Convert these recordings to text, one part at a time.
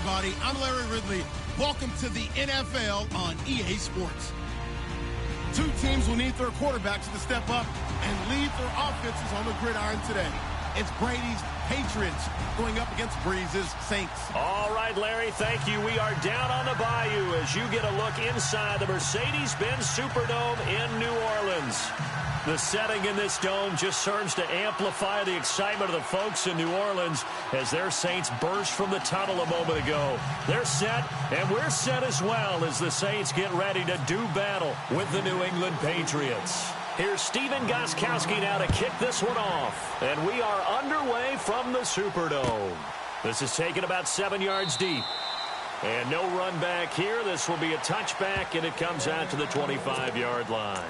everybody. I'm Larry Ridley. Welcome to the NFL on EA Sports. Two teams will need their quarterbacks to step up and lead their offenses on the gridiron today. It's Brady's Patriots going up against Breeze's Saints. All right, Larry, thank you. We are down on the bayou as you get a look inside the Mercedes-Benz Superdome in New Orleans. The setting in this dome just serves to amplify the excitement of the folks in New Orleans as their Saints burst from the tunnel a moment ago. They're set, and we're set as well as the Saints get ready to do battle with the New England Patriots. Here's Steven Gostkowski now to kick this one off. And we are underway from the Superdome. This is taken about 7 yards deep. And no run back here. This will be a touchback, and it comes out to the 25-yard line.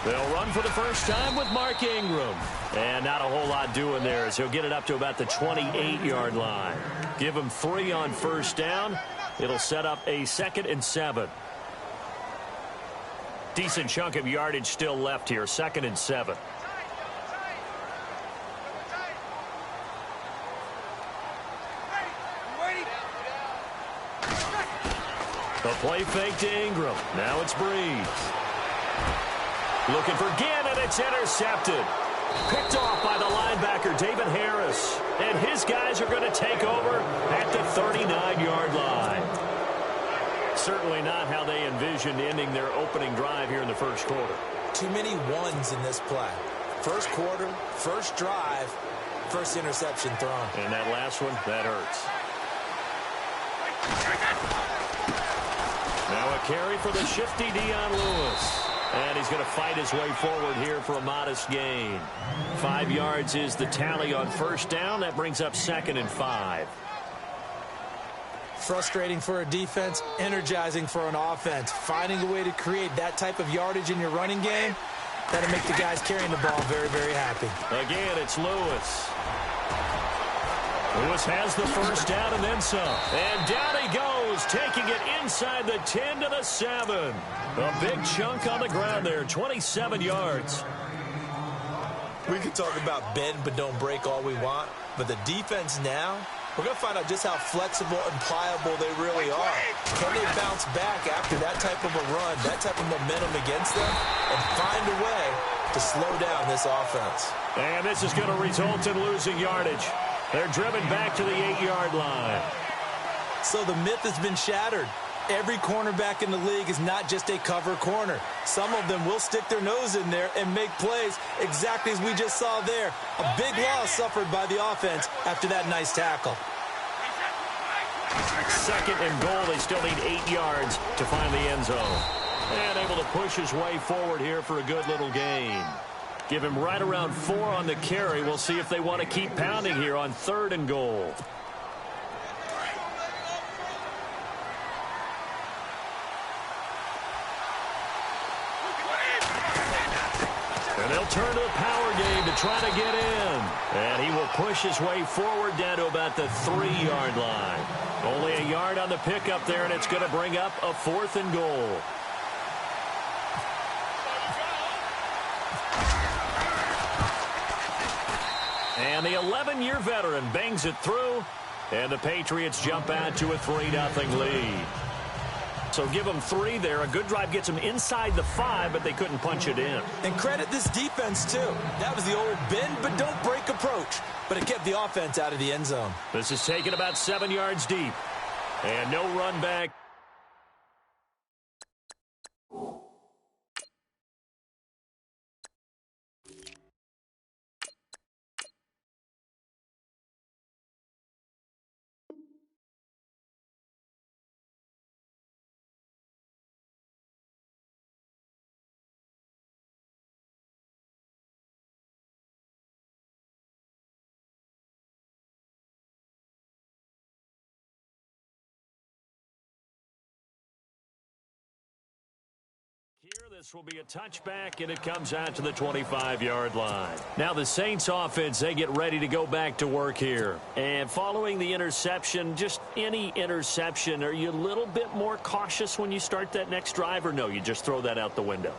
They'll run for the first time with Mark Ingram. And not a whole lot doing there as he'll get it up to about the 28-yard line. Give him 3 on first down. It'll set up a 2nd and 7. Decent chunk of yardage still left here. 2nd and 7. The play fake to Ingram. Now it's Breeze. Looking for Ginn, and it's intercepted. Picked off by the linebacker, David Harris. And his guys are going to take over at the 39-yard line. Certainly not how they envisioned ending their opening drive here in the first quarter. Too many ones in this play. First quarter, first drive, first interception thrown. And that last one, that hurts. Now a carry for the shifty Dion Lewis. And he's going to fight his way forward here for a modest gain. 5 yards is the tally on first down. That brings up 2nd and 5. Frustrating for a defense, energizing for an offense. Finding a way to create that type of yardage in your running game, that'll make the guys carrying the ball very, very happy. Again, it's Lewis. Lewis has the first down and then some. And down he goes, taking it inside the 10 to the 7. A big chunk on the ground there, 27 yards. We can talk about bend but don't break all we want, but the defense now, we're going to find out just how flexible and pliable they really are. Can they bounce back after that type of a run, that type of momentum against them, and find a way to slow down this offense? And this is going to result in losing yardage. They're driven back to the 8-yard line. So the myth has been shattered. Every cornerback in the league is not just a cover corner. Some of them will stick their nose in there and make plays exactly as we just saw there. A big loss suffered by the offense after that nice tackle. 2nd and goal. They still need 8 yards to find the end zone. And able to push his way forward here for a good little gain. Give him right around 4 on the carry. We'll see if they want to keep pounding here on 3rd and goal. And they'll turn to the power game to try to get in. And he will push his way forward down to about the 3-yard line. Only a yard on the pickup there, and it's going to bring up a 4th and goal. And the 11-year veteran bangs it through, and the Patriots jump out to a 3-0 lead. So give them 3 there. A good drive gets them inside the 5, but they couldn't punch it in. And credit this defense, too. That was the old bend but don't break approach, but it kept the offense out of the end zone. This is taken about 7 yards deep. And no run back. This will be a touchback, and it comes out to the 25-yard line. Now the Saints offense, they get ready to go back to work here. And following the interception, just any interception, are you a little bit more cautious when you start that next drive, or no, you just throw that out the window?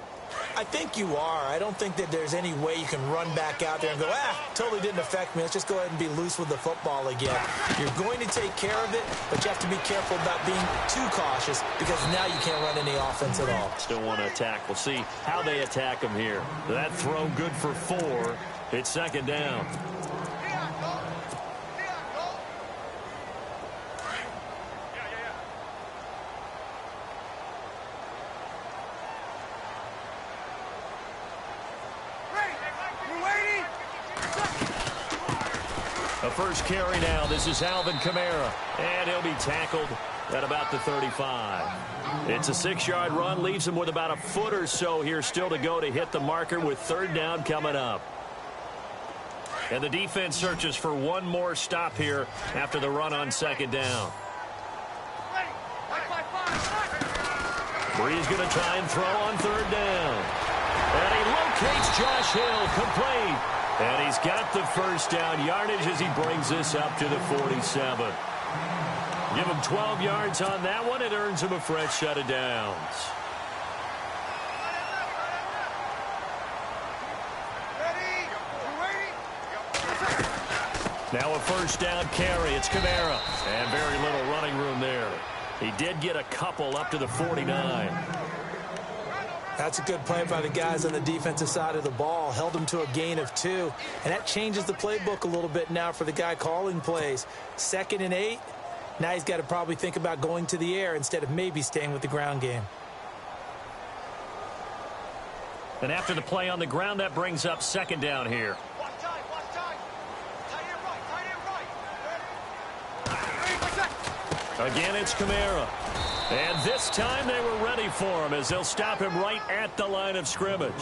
I think you are. I don't think that there's any way you can run back out there and go, totally didn't affect me. Let's just go ahead and be loose with the football again. You're going to take care of it, but you have to be careful about being too cautious because now you can't run any offense at all. Still want to attack. We'll see how they attack him here. That throw good for 4. It's second down. The first carry now. This is Alvin Kamara, and he'll be tackled at about the 35. It's a 6-yard run, leaves him with about a foot or so here still to go to hit the marker with third down coming up. And the defense searches for one more stop here after the run on second down. Bree's going to try and throw on third down. And he locates Josh Hill, complete. And he's got the first down yardage as he brings this up to the 47. Give him 12 yards on that one. It earns him a fresh set of downs. Now a first down carry. It's Kamara. And very little running room there. He did get a couple up to the 49. That's a good play by the guys on the defensive side of the ball. Held them to a gain of 2. And that changes the playbook a little bit now for the guy calling plays. 2nd and 8. Now he's got to probably think about going to the air instead of maybe staying with the ground game. And after the play on the ground, that brings up second down here. Again, it's Kamara. And this time they were ready for him as they'll stop him right at the line of scrimmage.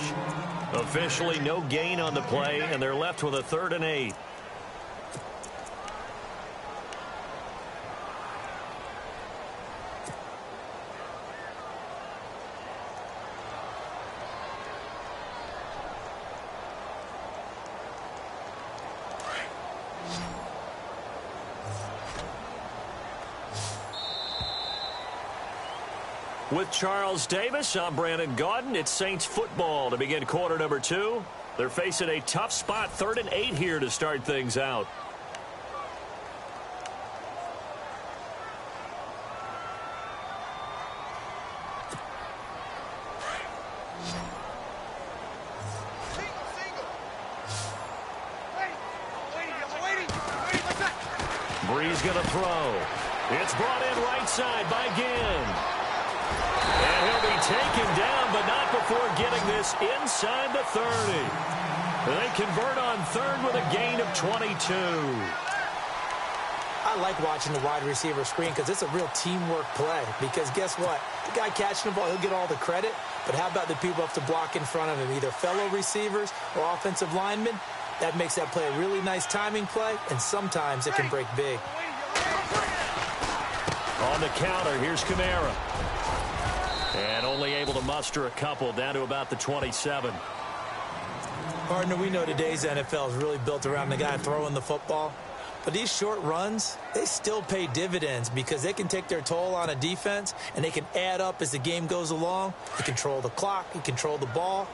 Officially no gain on the play, and they're left with a 3rd and 8. With Charles Davis, I'm Brandon Gaudin. It's Saints football to begin quarter number 2. They're facing a tough spot, 3rd and 8 here to start things out. Bree's going to throw. It's brought in right side by Ginn. And he'll be taken down, but not before getting this inside the 30. They convert on 3rd with a gain of 22. I like watching the wide receiver screen because it's a real teamwork play. Because guess what? The guy catching the ball, he'll get all the credit. But how about the people who have to block in front of him, either fellow receivers or offensive linemen? That makes that play a really nice timing play, and sometimes it can break big. On the counter, here's Kamara. And only able to muster a couple down to about the 27. Partner, we know today's NFL is really built around the guy throwing the football. But these short runs, they still pay dividends because they can take their toll on a defense and they can add up as the game goes along. You control the clock, you control the ball,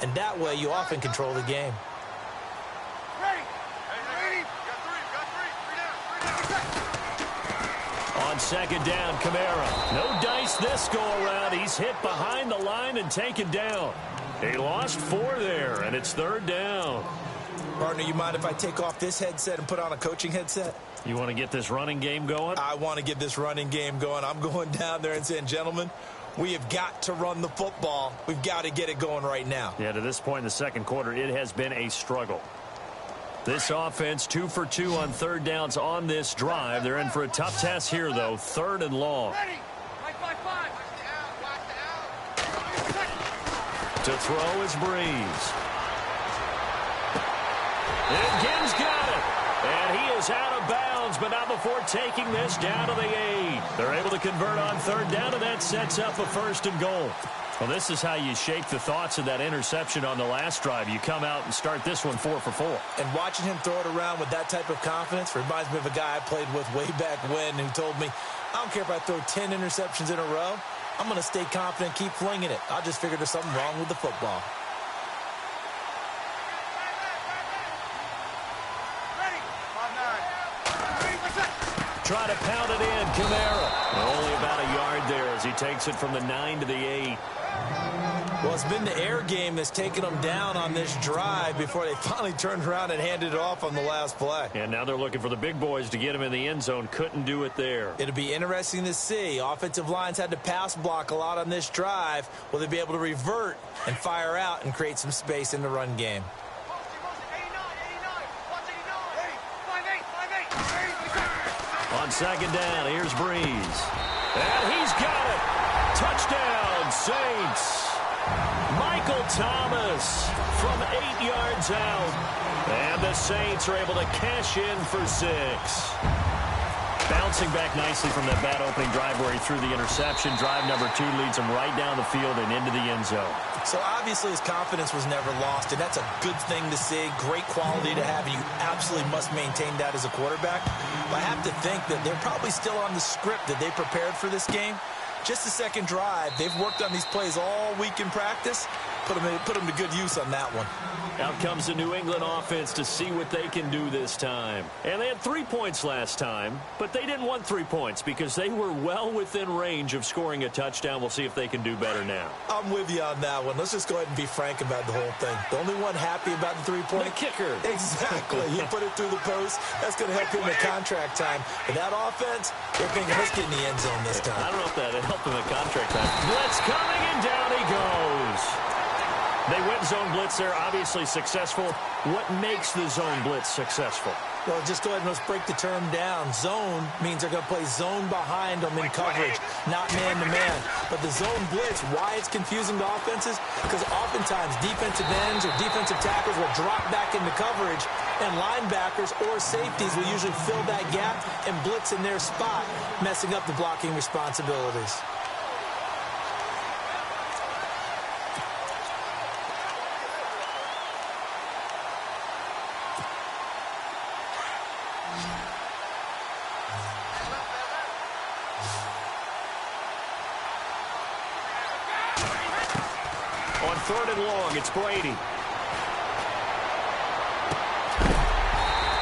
and that way you often control the game. On second down, Kamara. No dice this go-around. He's hit behind the line and taken down. He lost 4 there, and it's 3rd down. Partner, you mind if I take off this headset and put on a coaching headset? You want to get this running game going? I want to get this running game going. I'm going down there and saying, gentlemen, we have got to run the football. We've got to get it going right now. Yeah, to this point in the second quarter, it has been a struggle. This offense 2 for 2 on 3rd downs on this drive. They're in for a tough test here, though. 3rd and long. To throw is Breeze. And Ginn's got it. And he is out of bounds, but not before taking this down to the 8. They're able to convert on 3rd down, and that sets up a 1st and goal. Well, this is how you shake the thoughts of that interception on the last drive. You come out and start this one 4 for 4. And watching him throw it around with that type of confidence reminds me of a guy I played with way back when who told me, I don't care if I throw 10 interceptions in a row. I'm going to stay confident, keep flinging it. I just figured there's something wrong with the football. Try to pound it in, Kamara. Only about a yard there as he takes it from the 9 to the 8. Well, it's been the air game that's taken them down on this drive before they finally turned around and handed it off on the last play. And now they're looking for the big boys to get him in the end zone. Couldn't do it there. It'll be interesting to see. Offensive lines had to pass block a lot on this drive. Will they be able to revert and fire out and create some space in the run game? On second down, here's Breeze. And he's got it. Touchdown, Saints. Michael Thomas from 8 yards out. And the Saints are able to cash in for 6. Bouncing back nicely from that bad opening drive where he threw the interception. Drive number 2 leads him right down the field and into the end zone. So obviously his confidence was never lost, and that's a good thing to see. Great quality to have, and you absolutely must maintain that as a quarterback. But I have to think that they're probably still on the script that they prepared for this game. Just the second drive. They've worked on these plays all week in practice. Put them to good use on that one. Out comes the New England offense to see what they can do this time. And they had 3 points last time, but they didn't want 3 points because they were well within range of scoring a touchdown. We'll see if they can do better now. I'm with you on that one. Let's just go ahead and be frank about the whole thing. The only one happy about the 3-point. The kicker. Exactly. You put it through the post. That's going to help him in contract time. But that offense, they're thinking, let's get in the end zone this time. I don't know if that helped him in contract time. Blitz coming, and down he goes. They went zone blitz there, obviously successful. What makes the zone blitz successful? Well, just go ahead and let's break the term down. Zone means they're going to play zone behind them in coverage, not man-to-man. But the zone blitz, why it's confusing to offenses? Because oftentimes defensive ends or defensive tackles will drop back into coverage, and linebackers or safeties will usually fill that gap and blitz in their spot, messing up the blocking responsibilities. On 3rd and long, it's Brady.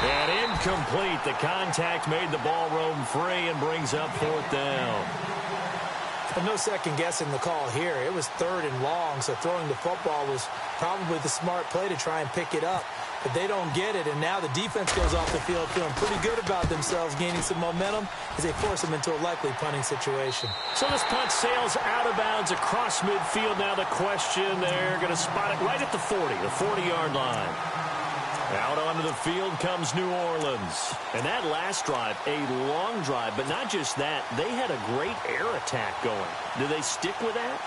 And incomplete. The contact made the ball roam free and brings up 4th down. But no second guessing the call here. It was 3rd and long, so throwing the football was probably the smart play to try and pick it up. But they don't get it, and now the defense goes off the field feeling pretty good about themselves, gaining some momentum as they force them into a likely punting situation. So this punt sails out of bounds across midfield. Now the question, they're going to spot it right at the 40, the 40-yard line. Out onto the field comes New Orleans. And that last drive, a long drive, but not just that, they had a great air attack going. Do they stick with that?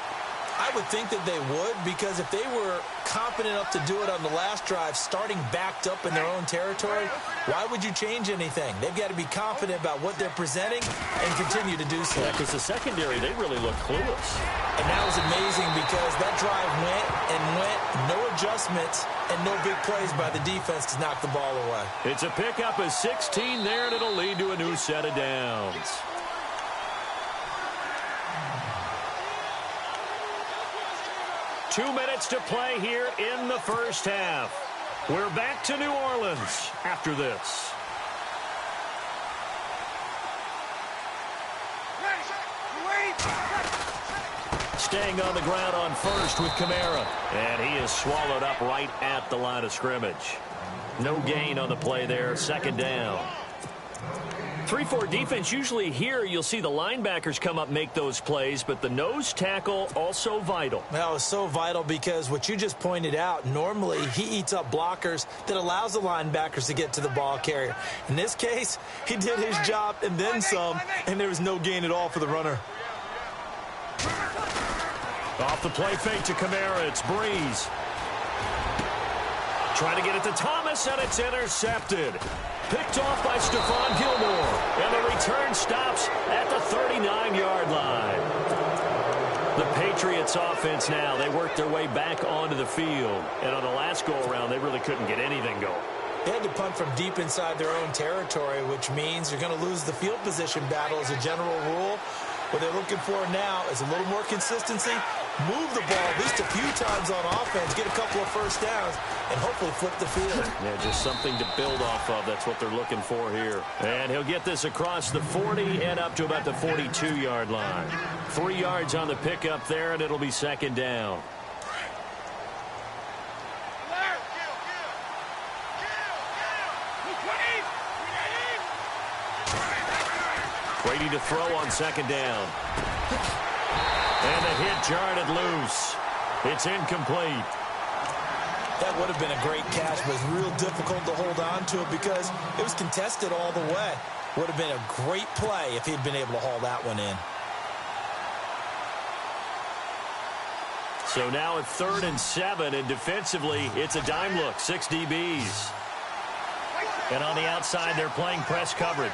I would think that they would, because if they were confident enough to do it on the last drive, starting backed up in their own territory, why would you change anything? They've got to be confident about what they're presenting and continue to do so. Yeah, because the secondary, they really look clueless. And that was amazing because that drive went and went, no adjustments, and no big plays by the defense to knock the ball away. It's a pickup of 16 there, and it'll lead to a new set of downs. Two minutes to play here in the first half. We're back to New Orleans after this. Staying on the ground on first with Kamara. And he is swallowed up right at the line of scrimmage. No gain on the play there. 2nd down. 3-4 defense, usually here you'll see the linebackers come up, make those plays, but the nose tackle also vital. That was so vital because what you just pointed out, normally he eats up blockers that allows the linebackers to get to the ball carrier. In this case, he did his job and then some, and there was no gain at all for the runner. Off the play fake to Kamara, it's Breeze. Trying to get it to Thomas, and it's intercepted. Picked off by Stephon Gilmore. And the return stops at the 39-yard line. The Patriots offense now, they worked their way back onto the field. And on the last go-around, they really couldn't get anything going. They had to punt from deep inside their own territory, which means you're going to lose the field position battle as a general rule. What they're looking for now is a little more consistency, move the ball at least a few times on offense, get a couple of first downs, and hopefully flip the field. Yeah, just something to build off of. That's what they're looking for here. And he'll get this across the 40 and up to about the 42-yard line. 3 yards on the pickup there, and it'll be second down. Brady to throw on second down. And the hit jarred it loose. It's incomplete. That would have been a great catch, but it's real difficult to hold on to it because it was contested all the way. Would have been a great play if he'd been able to haul that one in. So now it's 3rd and 7, and defensively, it's a dime look, 6 DBs. And on the outside, they're playing press coverage.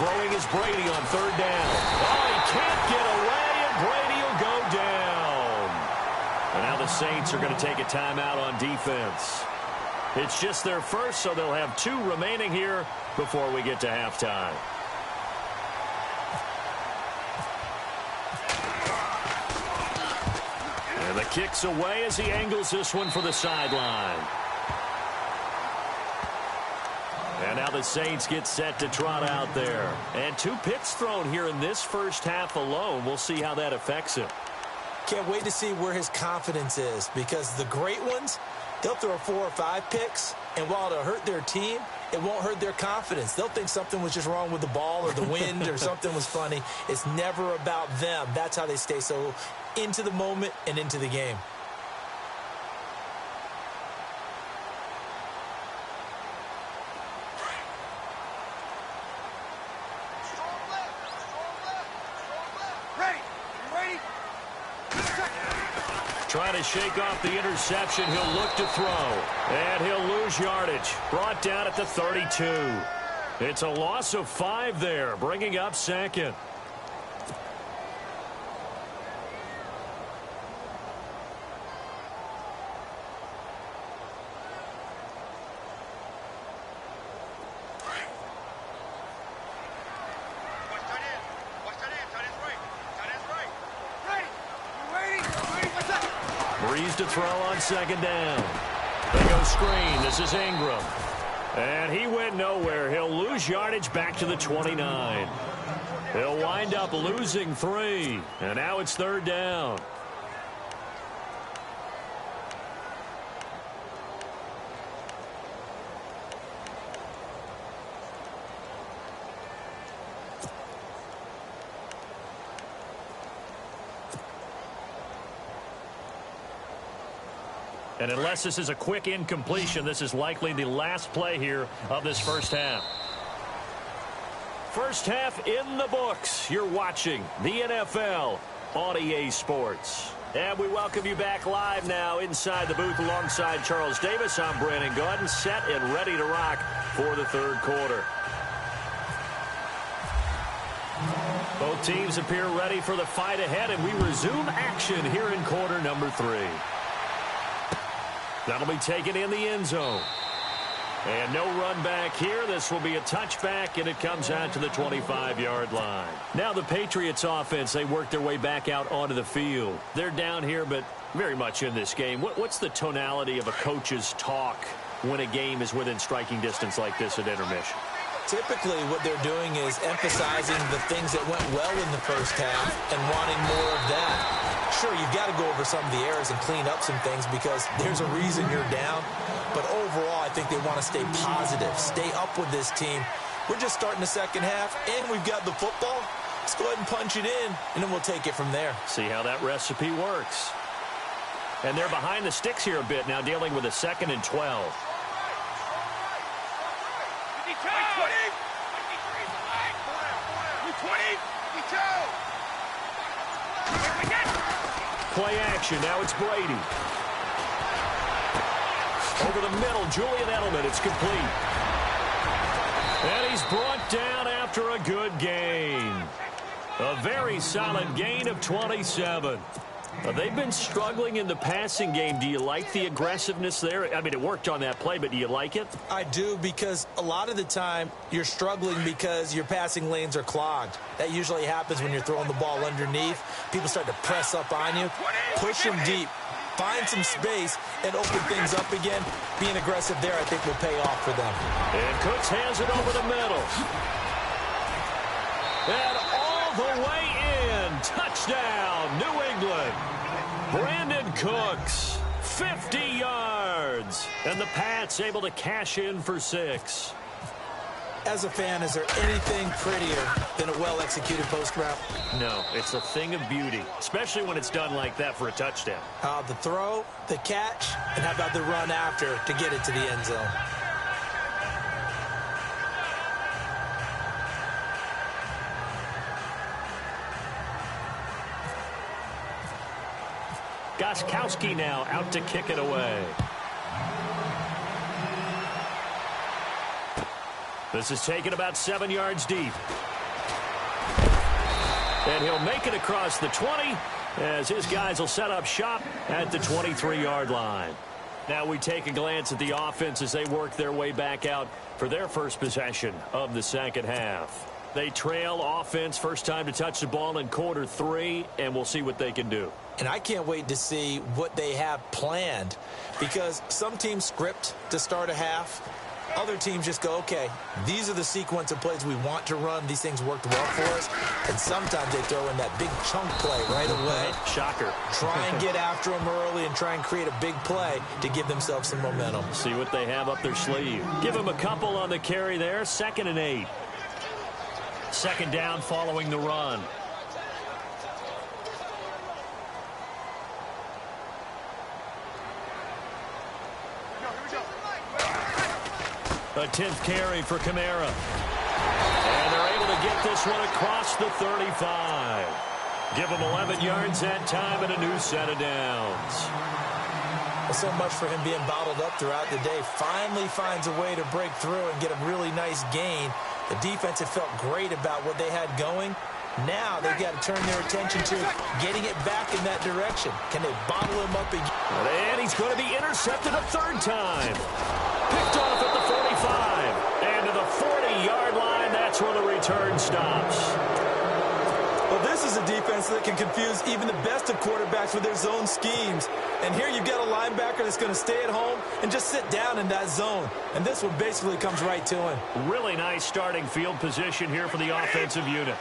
Throwing is Brady on 3rd down. Oh, he can't get away, and Brady will go down. And now the Saints are going to take a timeout on defense. It's just their first, so they'll have 2 remaining here before we get to halftime. And the kick's away as he angles this one for the sideline. And now the Saints get set to trot out there. And 2 picks thrown here in this first half alone. We'll see how that affects him. Can't wait to see where his confidence is, because the great ones, they'll throw 4 or 5 picks, and while it'll hurt their team, it won't hurt their confidence. They'll think something was just wrong with the ball or the wind or something was funny. It's never about them. That's how they stay so into the moment and into the game. Trying to shake off the interception. He'll look to throw. And he'll lose yardage. Brought down at the 32. It's a loss of 5 there, bringing up second. Breeze to throw on second down. They go screen. This is Ingram. And he went nowhere. He'll lose yardage back to the 29. He'll wind up losing 3. And now it's 3rd down. And unless this is a quick incompletion, this is likely the last play here of this first half. First half in the books. You're watching the NFL on EA Sports. And we welcome you back live now inside the booth alongside Charles Davis. I'm Brandon Gaudin, set and ready to rock for the 3rd quarter. Both teams appear ready for the fight ahead, and we resume action here in quarter number 3. That'll be taken in the end zone. And no run back here. This will be a touchback, and it comes out to the 25-yard line. Now the Patriots offense, they work their way back out onto the field. They're down here, but very much in this game. What's the tonality of a coach's talk when a game is within striking distance like this at intermission? Typically, what they're doing is emphasizing the things that went well in the first half and wanting more of that. Sure, you've got to go over some of the errors and clean up some things because there's a reason you're down. But overall, I think they want to stay positive, stay up with this team. We're just starting the second half, and we've got the football. Let's go ahead and punch it in, and then we'll take it from there. See how that recipe works. And they're behind the sticks here a bit now, dealing with a 2nd and 12. Play action. Now it's Brady. Over the middle, Julian Edelman. It's complete. And he's brought after a good gain. A very solid gain of 27. They've been struggling in the passing game. Do you like the aggressiveness there? I mean, it worked on that play, but do you like it? I do, because a lot of the time you're struggling because your passing lanes are clogged. That usually happens when you're throwing the ball underneath. People start to press up on you. Push them deep. Find some space and open things up again. Being aggressive there, I think, will pay off for them. And Cooks hands it over the middle. And all the way in. Touchdown, New England. Brandon Cooks, 50 yards. And the Pats able to cash in for 6. As a fan, is there anything prettier than a well-executed post route? No, it's a thing of beauty, especially when it's done like that for a touchdown. The throw, the catch, and how about the run after to get it to the end zone? Gostkowski now out to kick it away. This is taken about 7 yards deep. And he'll make it across the 20 as his guys will set up shop at the 23-yard line. Now we take a glance at the offense as they work their way back out for their first possession of the second half. They trail offense first time to touch the ball in quarter 3, and we'll see what they can do. And I can't wait to see what they have planned, because some teams script to start a half. Other teams just go, okay, these are the sequence of plays we want to run. These things worked well for us. And sometimes they throw in that big chunk play right away. Shocker. Try and get after them early and try and create a big play to give themselves some momentum. See what they have up their sleeve. Give them a couple on the carry there. 2nd and 8. Second down following the run. A 10th carry for Kamara. And they're able to get this one across the 35. Give them 11 yards that time and a new set of downs. Well, so much for him being bottled up throughout the day. Finally finds a way to break through and get a really nice gain. The defense had felt great about what they had going. Now they've got to turn their attention to getting it back in that direction. Can they bottle him up again? And he's going to be intercepted a 3rd time. Picked off at the 45. And to the 40-yard line, that's where the return stops. Well, this is a defense that can confuse even the best of quarterbacks with their zone schemes. And here you've got a linebacker that's going to stay at home and just sit down in that zone. And this one basically comes right to him. Really nice starting field position here for the offensive unit.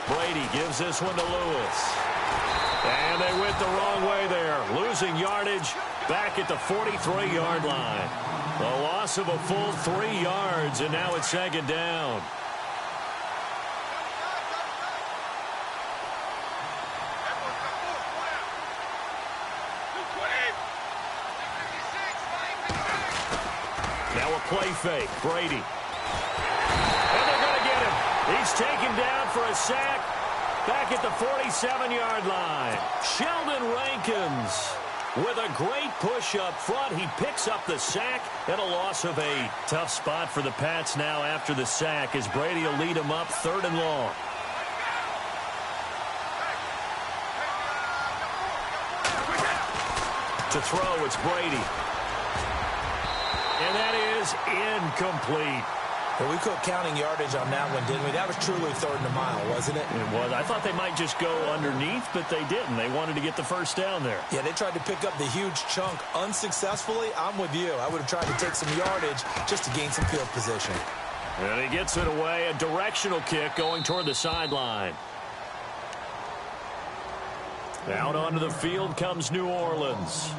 Brady gives this one to Lewis. And they went the wrong way there. Losing yardage back at the 43-yard line. A loss of a full 3 yards, and now it's 2nd down. Now a play fake. Brady. And they're going to get him. He's taken down for a sack back at the 47-yard line. Sheldon Rankins with a great push up front. He picks up the sack and a loss of 8. Tough spot for the Pats now after the sack as Brady will lead them up 3rd and long. To throw, it's Brady. And that is incomplete. Well, we quit counting yardage on that one, didn't we? That was truly 3rd and a mile, wasn't it? It was. I thought they might just go underneath, but they didn't. They wanted to get the first down there. Yeah, they tried to pick up the huge chunk unsuccessfully. I'm with you. I would have tried to take some yardage just to gain some field position. And he gets it away. A directional kick going toward the sideline. Out onto the field comes New Orleans.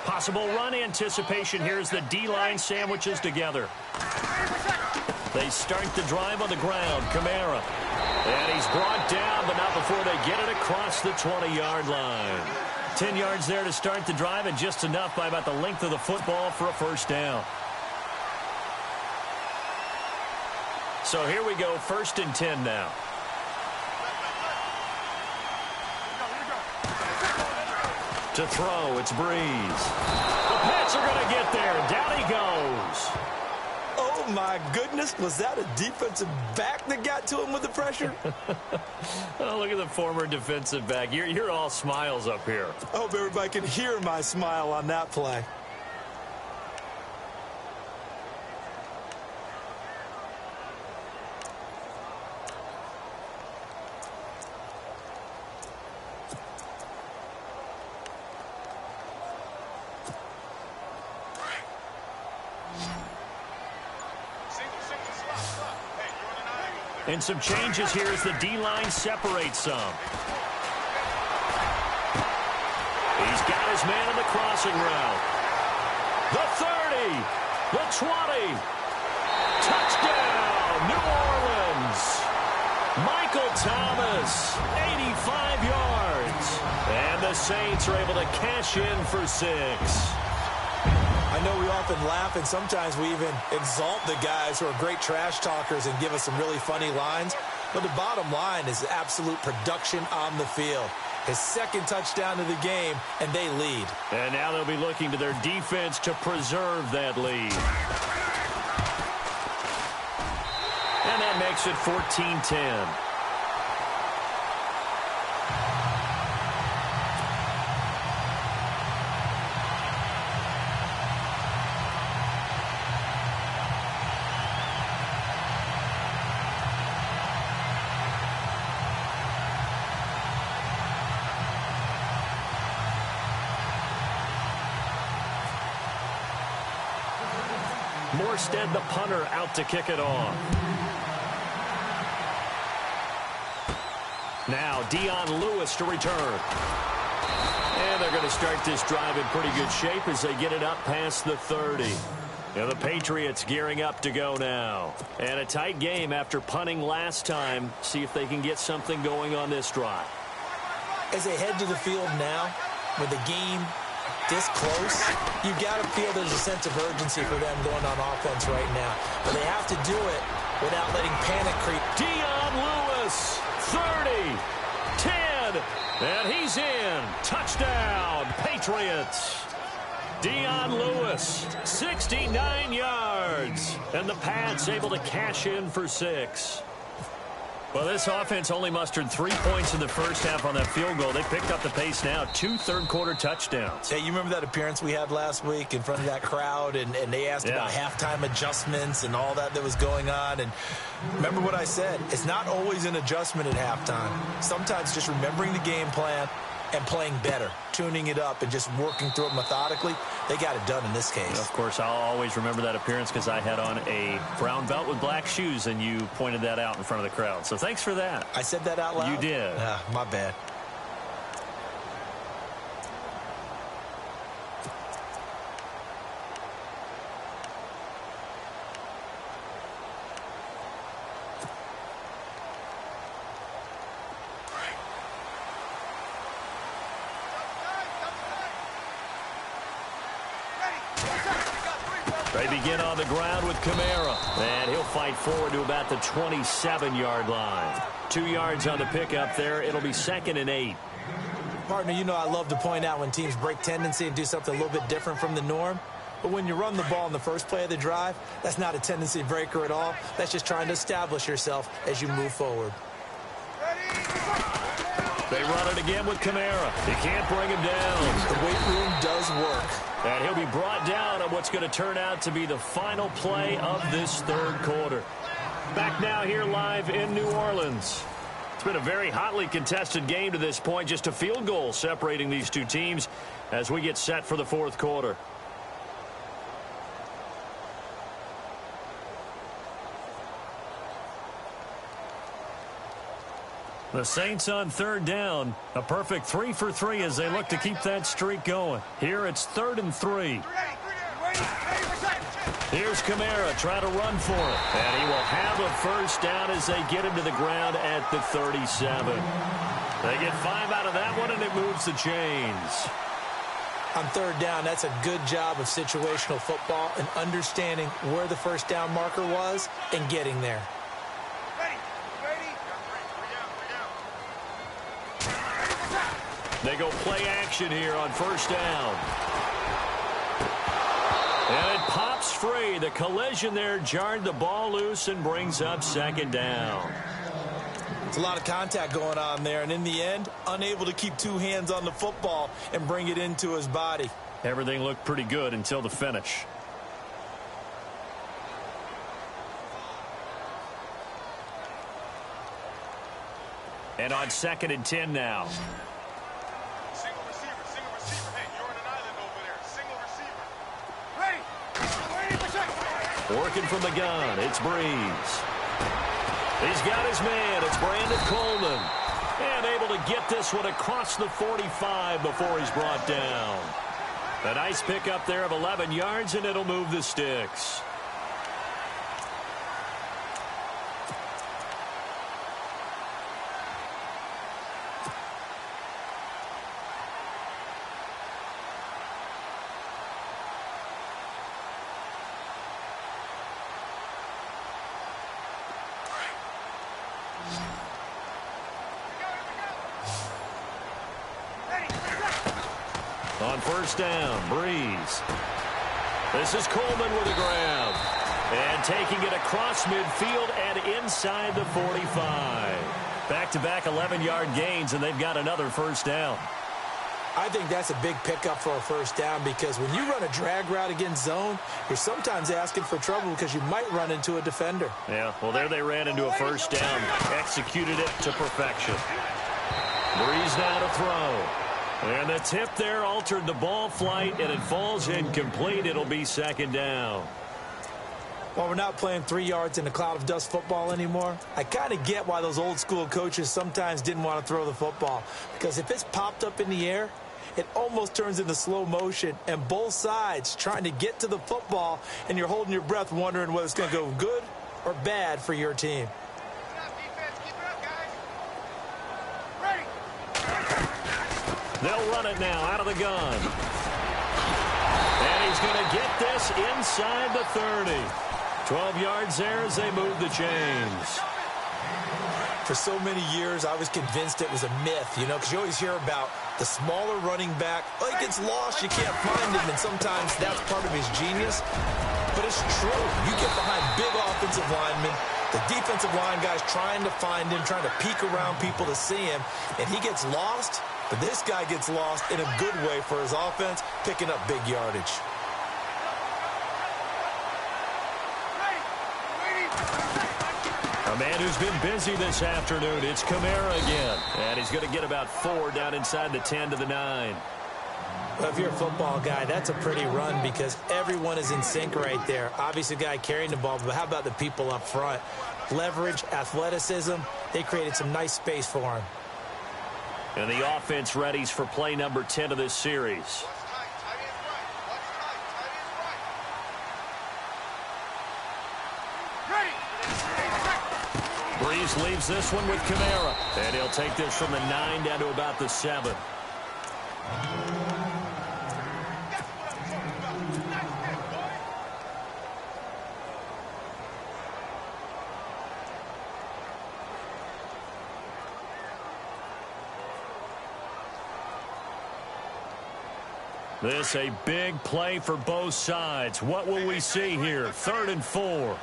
Possible run anticipation here as the D-line sandwiches together. They start the drive on the ground. Kamara. And he's brought down, but not before they get it across the 20-yard line. 10 yards there to start the drive, and just enough by about the length of the football for a first down. So here we go, 1st and 10 now. To throw, it's Breeze. The Pats are going to get there. Down he goes. Oh, my goodness. Was that a defensive back that got to him with the pressure? Oh, look at the former defensive back. You're all smiles up here. I hope everybody can hear my smile on that play. And some changes here as the D-line separates some. He's got his man in the crossing route. The 30, the 20. Touchdown, New Orleans. Michael Thomas, 85 yards. And the Saints are able to cash in for 6. I know we often laugh, and sometimes we even exalt the guys who are great trash talkers and give us some really funny lines. But the bottom line is absolute production on the field. His 2nd touchdown of the game, and they lead. And now they'll be looking to their defense to preserve that lead. And that makes it 14-10. Morstead, the punter, out to kick it off. Now Dion Lewis to return. And they're going to start this drive in pretty good shape as they get it up past the 30. And the Patriots gearing up to go now. And a tight game after punting last time. See if they can get something going on this drive. As they head to the field now, with the game this close, you got to feel there's a sense of urgency for them going on offense right now. But they have to do it without letting panic creep. Dion Lewis, 30, 10, and he's in. Touchdown, Patriots. Dion Lewis, 69 yards. And the Pats able to cash in for 6. Well, this offense only mustered 3 points in the first half on that field goal. They picked up the pace now. 2 third-quarter touchdowns. Hey, you remember that appearance we had last week in front of that crowd, and they asked about halftime adjustments and all that was going on. And remember what I said. It's not always an adjustment at halftime. Sometimes just remembering the game plan and playing better, tuning it up and just working through it methodically. They got it done in this case. Of course, I'll always remember that appearance because I had on a brown belt with black shoes, and you pointed that out in front of the crowd. So thanks for that. I said that out loud? You did. My bad. They begin on the ground with Kamara. And he'll fight forward to about the 27-yard line. 2 yards on the pickup there. It'll be 2nd and 8. Partner, you know I love to point out when teams break tendency and do something a little bit different from the norm. But when you run the ball in the first play of the drive, that's not a tendency breaker at all. That's just trying to establish yourself as you move forward. They run it again with Kamara. You can't bring him down. The weight room does work. And he'll be brought down on what's going to turn out to be the final play of this third quarter. Back now here live in New Orleans. It's been a very hotly contested game to this point. Just a field goal separating these two teams as we get set for the fourth quarter. The Saints on third down. A perfect 3 for 3 as they look to keep that streak going. Here it's 3rd and 3. Here's Kamara trying to run for it. And he will have a first down as they get him to the ground at the 37. They get 5 out of that one, and it moves the chains. On third down, that's a good job of situational football and understanding where the first down marker was and getting there. They go play action here on first down. And it pops free. The collision there jarred the ball loose and brings up second down. It's a lot of contact going on there, and in the end, unable to keep 2 hands on the football and bring it into his body. Everything looked pretty good until the finish. And on 2nd and 10 now. Single receiver. Hey, you're on an island over there. Single receiver. Ready. Working from the gun, it's Breeze. He's got his man. It's Brandon Coleman. And able to get this one across the 45 before he's brought down. A nice pickup there of 11 yards, and it'll move the sticks. On first down, Breeze. This is Coleman with a grab. And taking it across midfield and inside the 45. Back-to-back 11-yard gains, and they've got another first down. I think that's a big pickup for a first down because when you run a drag route against zone, you're sometimes asking for trouble because you might run into a defender. Yeah, well, there they ran into a first down. Executed it to perfection. Breeze now to throw. And the tip there altered the ball flight, and it falls incomplete. It'll be second down. Well, we're not playing 3 yards in a cloud of dust football anymore. I kind of get why those old school coaches sometimes didn't want to throw the football. Because if it's popped up in the air, it almost turns into slow motion, and both sides trying to get to the football, and you're holding your breath wondering whether it's going to go good or bad for your team. They'll run it now out of the gun. And he's going to get this inside the 30. 12 yards there as they move the chains. For so many years, I was convinced it was a myth, you know, because you always hear about the smaller running back. Oh, he gets lost, you can't find him, and sometimes that's part of his genius. But it's true. You get behind big offensive linemen, the defensive line guy's trying to find him, trying to peek around people to see him, and he gets lost. But this guy gets lost in a good way for his offense, picking up big yardage. A man who's been busy this afternoon, it's Kamara again. And he's going to get about 4 down inside the 10 to the 9. Well, if you're a football guy, that's a pretty run because everyone is in sync right there. Obviously, the guy carrying the ball, but how about the people up front? Leverage, athleticism, they created some nice space for him. And the offense readies for play number 10 of this series. Breeze leaves this one with Kamara. And he'll take this from the 9 down to about the 7. This a big play for both sides. What will we see here? 3rd and 4.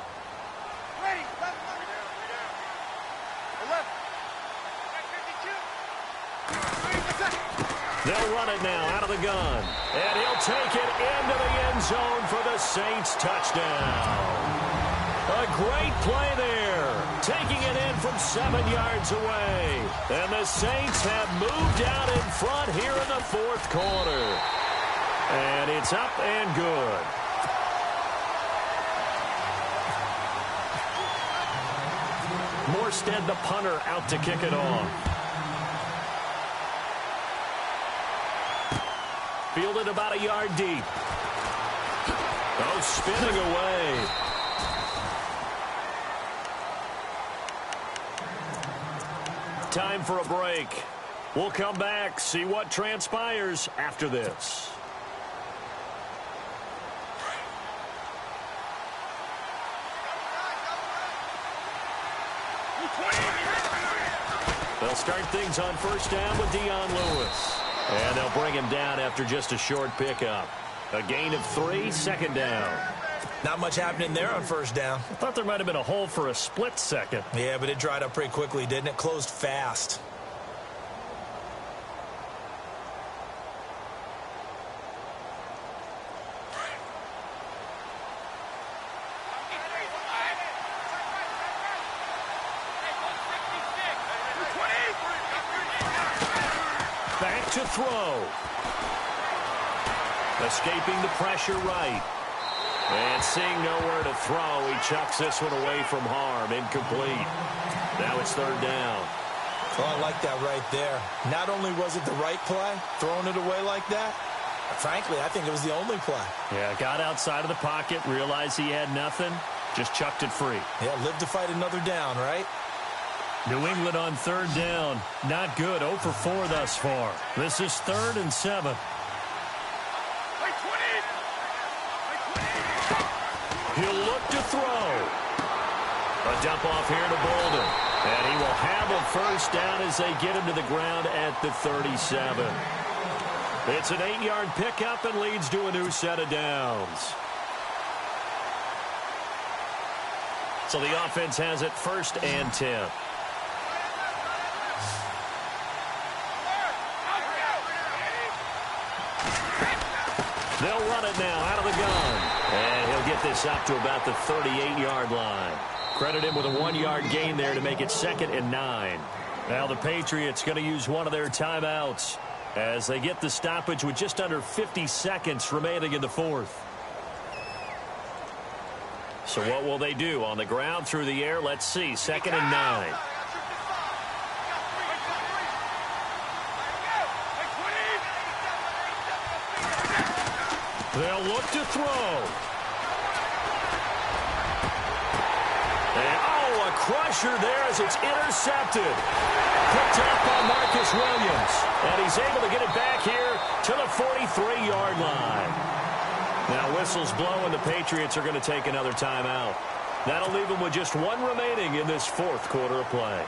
They'll run it now out of the gun. And he'll take it into the end zone for the Saints touchdown. A great play there. Taking it in from 7 yards away. And the Saints have moved out in front here in the 4th quarter. And it's up and good. Morstead, the punter, out to kick it off. Fielded about a yard deep. Oh, spinning away. Time for a break. We'll come back, see what transpires after this. They'll start things on first down with Dion Lewis. And they'll bring him down after just a short pickup. A gain of 3, second down. Not much happening there on first down. I thought there might have been a hole for a split second. Yeah, but it dried up pretty quickly, didn't it? Closed fast. Back to throw. Escaping the pressure right. And seeing nowhere to throw, he chucks this one away from harm. Incomplete. Now it's third down. Oh, I like that right there. Not only was it the right play, throwing it away like that, but frankly, I think it was the only play. Yeah, got outside of the pocket, realized he had nothing, just chucked it free. Yeah, live to fight another down, right? New England on third down. Not good. 0 for 4 thus far. This is 3rd and 7. He'll look to throw. A dump off here to Bolden. And he will have a first down as they get him to the ground at the 37. It's an 8-yard pickup and leads to a new set of downs. So the offense has it 1st and 10. They'll run it now out of the gun. And he'll get this up to about the 38-yard line. Credit him with a 1-yard gain there to make it 2nd and 9. Now the Patriots going to use one of their timeouts as they get the stoppage with just under 50 seconds remaining in the 4th. So what will they do? On the ground, through the air? Let's see. 2nd and 9. They'll look to throw. And, oh, a crusher there as it's intercepted. Picked up by Marcus Williams. And he's able to get it back here to the 43-yard line. Now whistles blow and the Patriots are going to take another timeout. That'll leave them with just 1 remaining in this 4th quarter of play.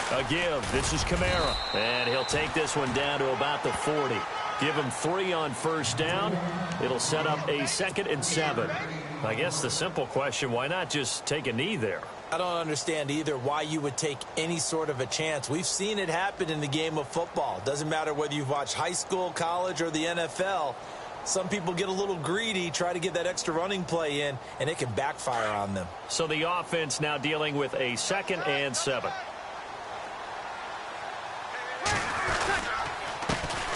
A give. This is Kamara. And he'll take this one down to about the 40. Give him 3 on first down. It'll set up a 2nd and 7. I guess the simple question, why not just take a knee there? I don't understand either why you would take any sort of a chance. We've seen it happen in the game of football. Doesn't matter whether you've watched high school, college, or the NFL. Some people get a little greedy, try to get that extra running play in, and it can backfire on them. So the offense now dealing with a 2nd and 7.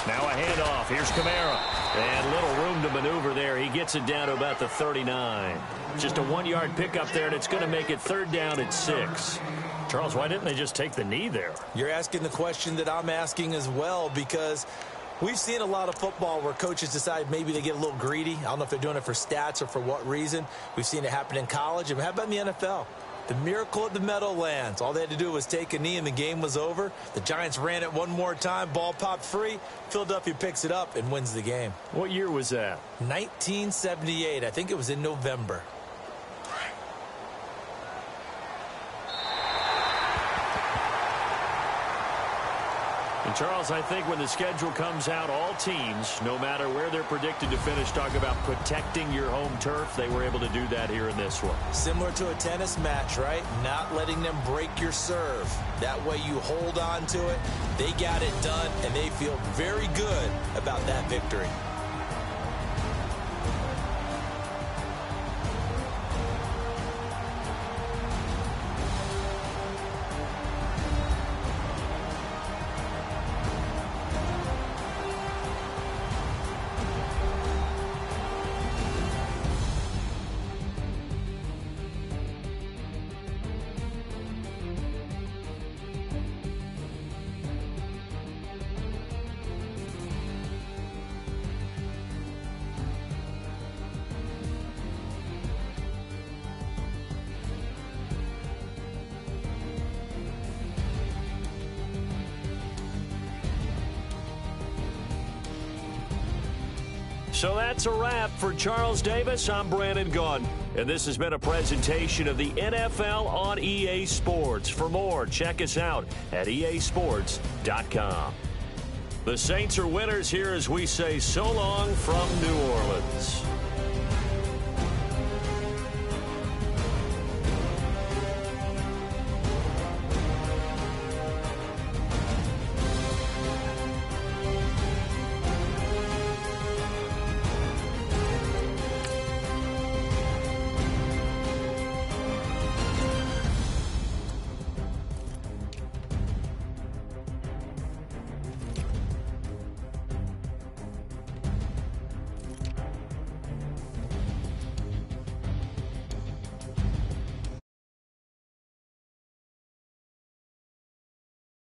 Now a handoff. Here's Kamara. And little room to maneuver there. He gets it down to about the 39. Just a 1-yard pickup there, and it's going to make it 3rd down at 6. Charles, why didn't they just take the knee there? You're asking the question that I'm asking as well, because we've seen a lot of football where coaches decide maybe they get a little greedy. I don't know if they're doing it for stats or for what reason. We've seen it happen in college. And how about in the NFL? The miracle at the Meadowlands. All they had to do was take a knee and the game was over. The Giants ran it one more time. Ball popped free. Philadelphia picks it up and wins the game. What year was that? 1978. I think it was in November. And Charles, I think when the schedule comes out, all teams, no matter where they're predicted to finish, talk about protecting your home turf. They were able to do that here in this one. Similar to a tennis match, right? Not letting them break your serve. That way you hold on to it. They got it done, and they feel very good about that victory. So that's a wrap. For Charles Davis, I'm Brandon Gaudin. And this has been a presentation of the NFL on EA Sports. For more, check us out at easports.com. The Saints are winners here as we say so long from New Orleans.